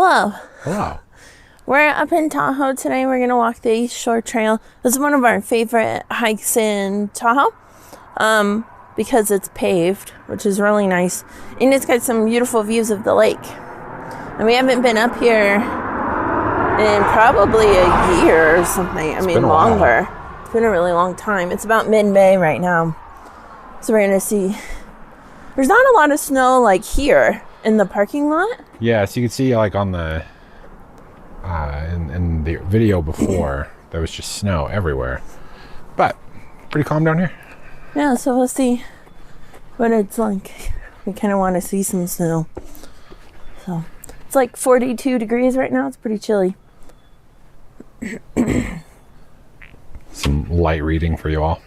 Hello. Hello. We're up in Tahoe today. We're going to walk the East Shore Trail. This is one of our favorite hikes in Tahoe because it's paved, which is really nice. And it's got some beautiful views of the lake. And we haven't been up here in probably a year or something. I mean, longer. It's been a really long time. It's about mid-May right now. So we're going to see. There's not a lot of snow like here in the parking lot. Yeah, so you can see like on the in the video before there was just snow everywhere, but pretty calm down here. Yeah, so we'll see what it's like. We kind of want to see some snow. So it's like 42 degrees right now. It's pretty chilly. Some light reading for you all.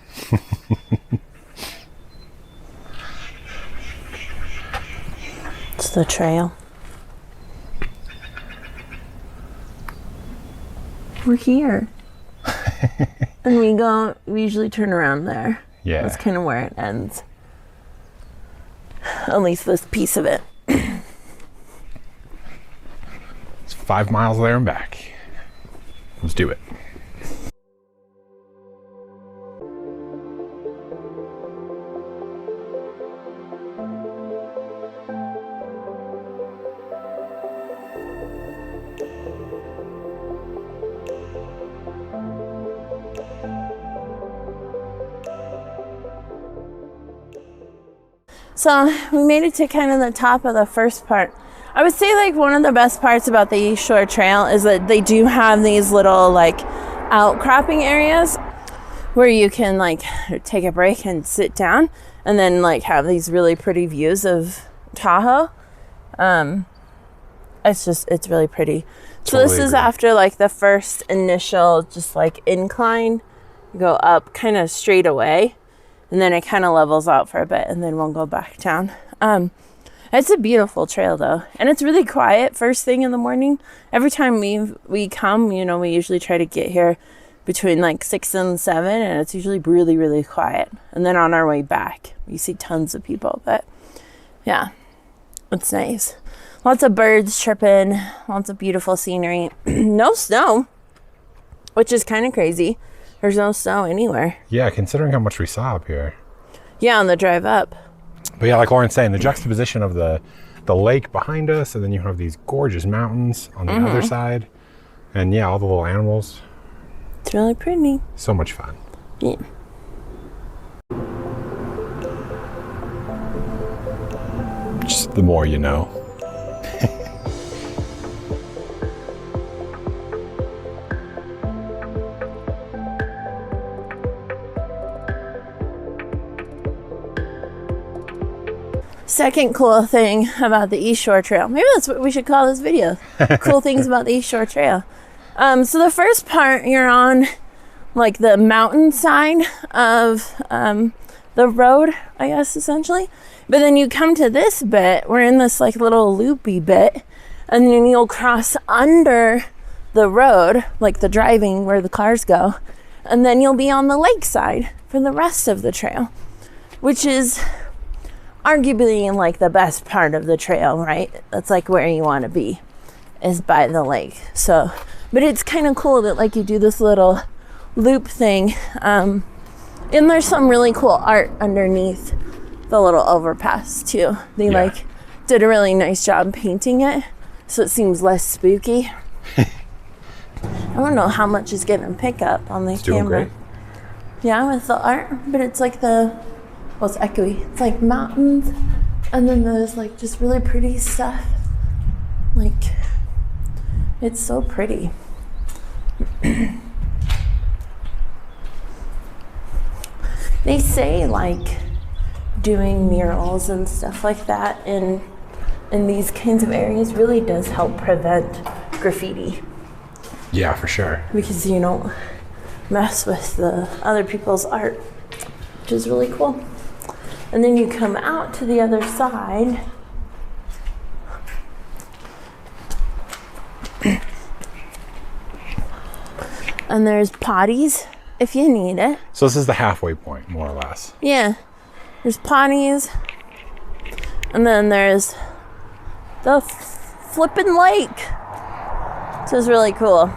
It's the trail. We're here. And we usually turn around there. Yeah. That's kind of where it ends. At least this piece of it. It's 5 miles there and back. Let's do it. So we made it to kind of the top of the first part. I would say like one of the best parts about the East Shore Trail is that they do have these little like outcropping areas where you can like take a break and sit down and then like have these really pretty views of Tahoe. It's really pretty. So Totally this is agree. after like the first initial just like incline, go up kind of straight away. And then it kind of levels out for a bit, and then we'll go back down. It's a beautiful trail, though. And it's really quiet first thing in the morning. Every time we come, we usually try to get here between like 6 and 7, and it's usually really, really quiet. And then on our way back, we see tons of people. But, yeah, it's nice. Lots of birds chirping, lots of beautiful scenery. No snow, which is kind of crazy. There's no snow anywhere. Yeah, considering how much we saw up here. Yeah, on the drive up. But yeah, like Lauren's saying, the juxtaposition of the lake behind us, and then you have these gorgeous mountains on the other side. And yeah, all the little animals. It's really pretty. So much fun. Yeah. Just the more you know. Second cool thing about the East Shore Trail. Maybe that's what we should call this video. Cool things about the East Shore Trail. So the first part, you're on like the mountain side of the road, I guess, essentially. But then you come to this bit. We're in this like little loopy bit. And then you'll cross under the road, like the driving where the cars go. And then you'll be on the lake side for the rest of the trail, which is arguably like the best part of the trail, right? That's like where you want to be, is by the lake. So, but it's kind of cool that like you do this little loop thing, and there's some really cool art underneath the little overpass too. They like did a really nice job painting it, so it seems less spooky. I don't know how much is getting pick up on the camera. Great. Yeah, with the art, but it's like it's echoey. It's like mountains, and then there's like just really pretty stuff. Like, it's so pretty. They say like doing murals and stuff like that in these kinds of areas really does help prevent graffiti. Yeah, for sure. Because you don't mess with the other people's art, which is really cool. And then you come out to the other side. And there's potties if you need it. So this is the halfway point, more or less. Yeah. There's potties. And then there's the flippin' lake. So it's really cool.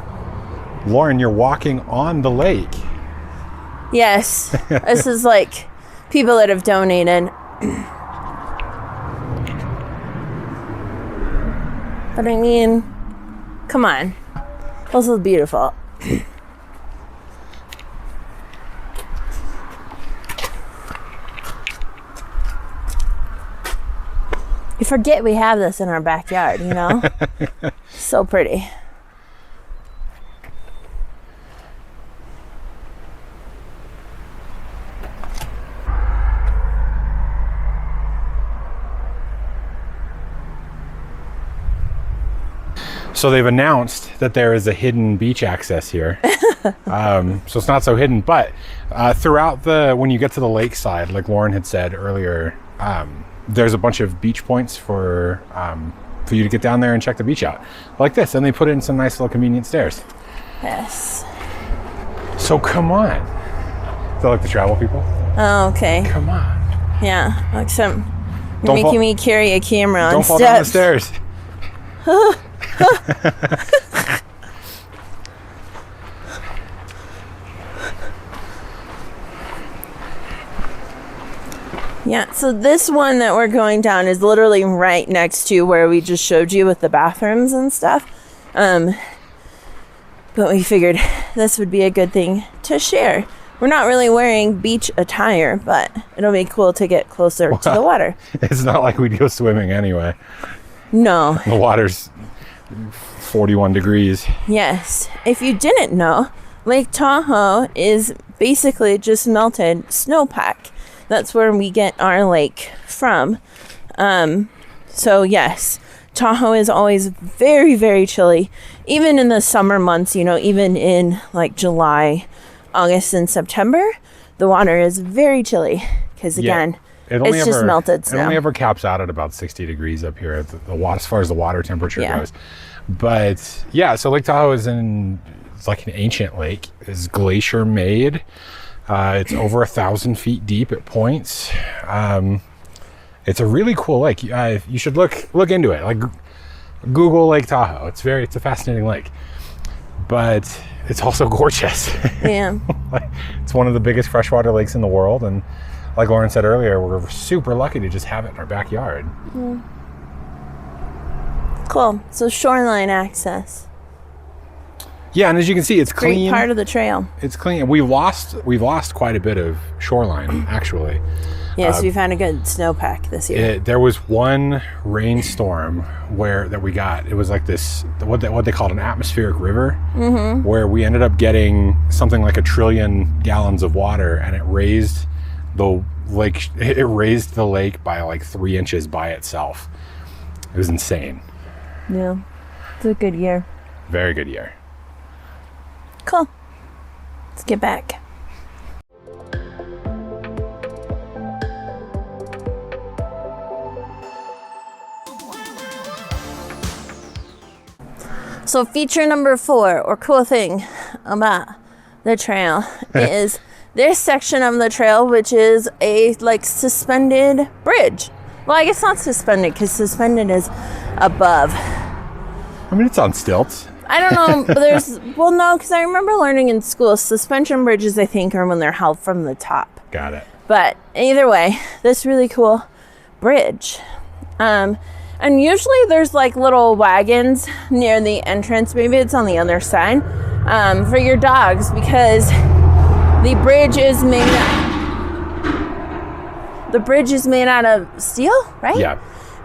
Lauren, you're walking on the lake. Yes. This is like people that have donated. But I mean, come on. This is beautiful. You forget we have this in our backyard, you know? So pretty. So they've announced that there is a hidden beach access here. So it's not so hidden, but throughout when you get to the lakeside, like Lauren had said earlier, there's a bunch of beach points for you to get down there and check the beach out. Like this, and they put in some nice little convenient stairs. Yes. So come on. Is that like the travel people? Oh, okay. Come on. Yeah, like some... You're Don't making fall- me carry a camera on Don't fall steps. down the stairs. Yeah, so this one that we're going down is literally right next to where we just showed you with the bathrooms and stuff. But we figured this would be a good thing to share. We're not really wearing beach attire, but it'll be cool to get closer to the water. It's not like we'd go swimming anyway. No. The water's 41 degrees. Yes. If you didn't know, Lake Tahoe is basically just melted snowpack. That's where we get our lake from. So yes, Tahoe is always very, very chilly. Even in the summer months, you know, even in like July, August, and September, the water is very chilly because again, it's just melted snow. It only ever caps out at about 60 degrees up here at the water, as far as the water temperature goes. But yeah, so Lake Tahoe it's like an ancient lake. It's glacier made. It's over 1,000 feet deep at points. It's a really cool lake. You should look into it. Like Google Lake Tahoe. It's a fascinating lake, but it's also gorgeous. Yeah. It's one of the biggest freshwater lakes in the world, and like Lauren said earlier, we're super lucky to just have it in our backyard. Yeah. Cool. So shoreline access. Yeah, and as you can see, it's clean. Great part of the trail. It's clean. We've lost quite a bit of shoreline, actually. Yes, we've had a good snowpack this year. There was one rainstorm that we got. It was like this, what they called an atmospheric river, where we ended up getting something like 1 trillion gallons of water, and it raised the lake. It raised the lake by like 3 inches by itself. It was insane. Yeah, it's a good year. Very good year. Cool. Let's get back. So feature number 4, or cool thing about the trail, is this section of the trail, which is a like suspended bridge. Well, I guess not suspended, because suspended is above. I mean, it's on stilts. I don't know, but no, because I remember learning in school, suspension bridges, I think, are when they're held from the top. Got it. But either way, this really cool bridge. And usually there's like little wagons near the entrance. Maybe it's on the other side, for your dogs, because the bridge is made out of steel, right? Yeah.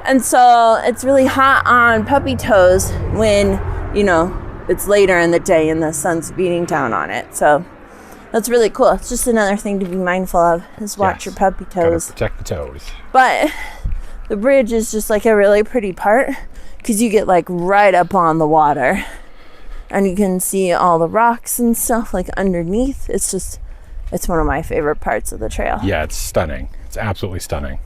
And so it's really hot on puppy toes when, you know, it's later in the day and the sun's beating down on it. So that's really cool. It's just another thing to be mindful of, is watch your puppy toes. Gotta protect the toes. But the bridge is just like a really pretty part, because you get like right up on the water and you can see all the rocks and stuff like underneath. It's one of my favorite parts of the trail. Yeah, it's stunning. It's absolutely stunning.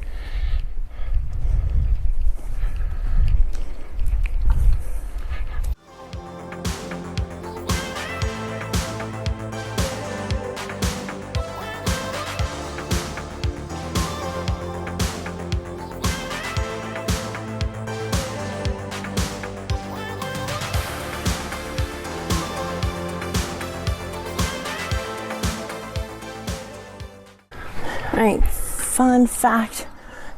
All right, fun fact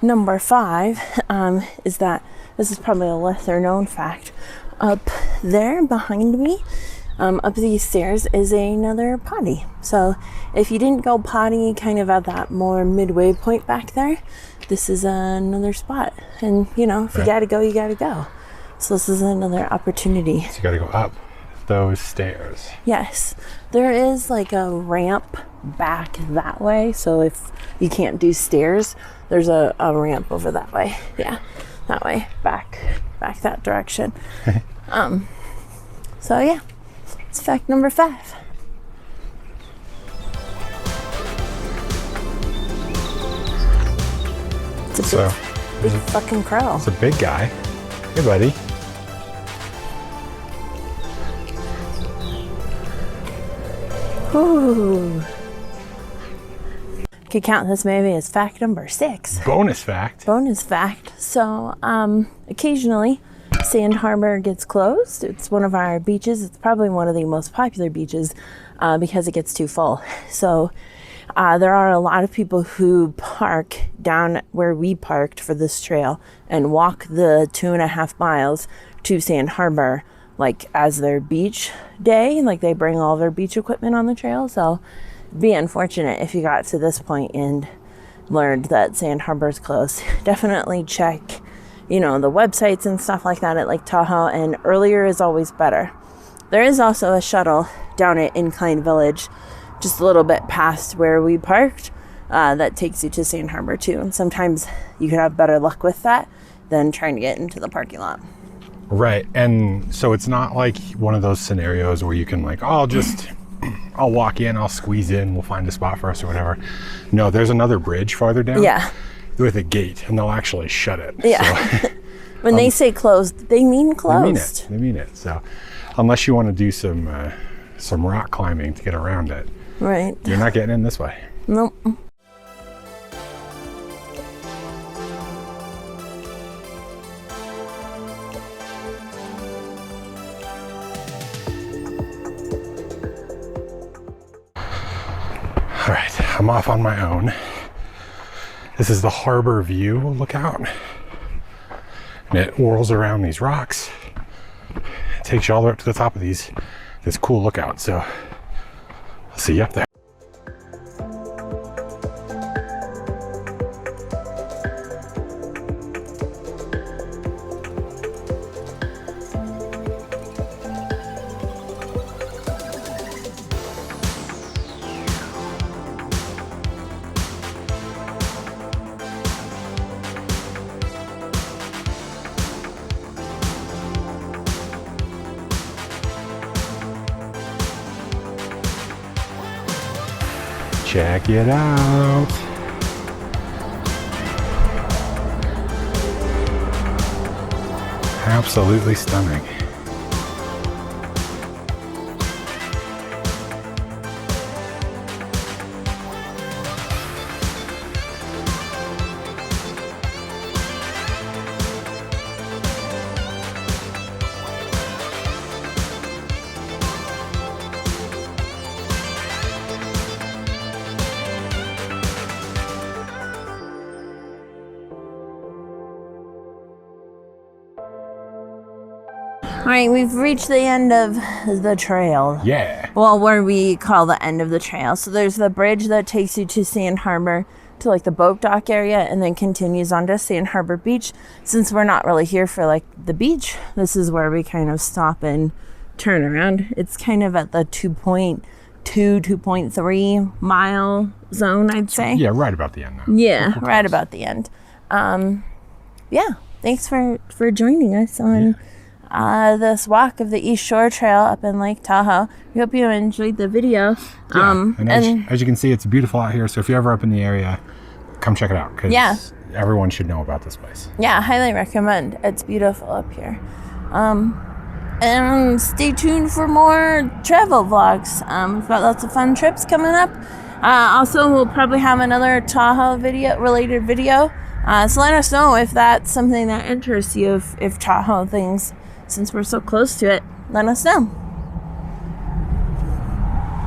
number 5 is that this is probably a lesser known fact. Up there behind me, up these stairs is another potty. So if you didn't go potty kind of at that more midway point back there, this is another spot. And you know, if you gotta go, you gotta go. So this is another opportunity. So you gotta go up those stairs. Yes, there is like a ramp back that way. So if you can't do stairs, there's a ramp over that way. Yeah, that way, back that direction. So yeah, it's fact number 5. It's a big fucking crow. It's a big guy. Hey, buddy. Ooh. Could count this maybe as fact number 6. Bonus fact. Bonus fact. So, occasionally, Sand Harbor gets closed. It's one of our beaches. It's probably one of the most popular beaches because it gets too full. So, there are a lot of people who park down where we parked for this trail and walk the 2.5 miles to Sand Harbor, like as their beach day. Like they bring all their beach equipment on the trail. So it'd be unfortunate if you got to this point and learned that Sand Harbor's closed. Definitely check, you know, the websites and stuff like that at Lake Tahoe, and earlier is always better. There is also a shuttle down at Incline Village, just a little bit past where we parked, that takes you to Sand Harbor too. And sometimes you can have better luck with that than trying to get into the parking lot. Right. And so it's not like one of those scenarios where you can like, oh, I'll walk in, I'll squeeze in, we'll find a spot for us or whatever. No, there's another bridge farther down. Yeah. With a gate, and they'll actually shut it. Yeah. So, when they say closed, they mean closed. They mean it. So unless you want to do some rock climbing to get around it, right, you're not getting in this way. Nope. All right, I'm off on my own. This is the harbor view lookout. And it whirls around these rocks. It takes you all the way up to the top of this cool lookout. So I'll see you up there. Check it out. Absolutely stunning. All right, we've reached the end of the trail. Yeah. Well, where we call the end of the trail. So there's the bridge that takes you to Sand Harbor, to like the boat dock area, and then continues on to Sand Harbor Beach. Since we're not really here for like the beach, this is where we kind of stop and turn around. It's kind of at the 2.2, 2.3 mile zone, I'd say. Yeah, right about the end. Though. Yeah, right about the end. Yeah, thanks for joining us on this walk of the East Shore Trail up in Lake Tahoe. We hope you enjoyed the video. Yeah. And as you can see, it's beautiful out here. So if you're ever up in the area, come check it out. Because everyone should know about this place. Yeah, highly recommend. It's beautiful up here. And stay tuned for more travel vlogs. We've got lots of fun trips coming up. Also, we'll probably have another Tahoe related video. So let us know if that's something that interests you, if Tahoe things, since we're so close to it. Let us know.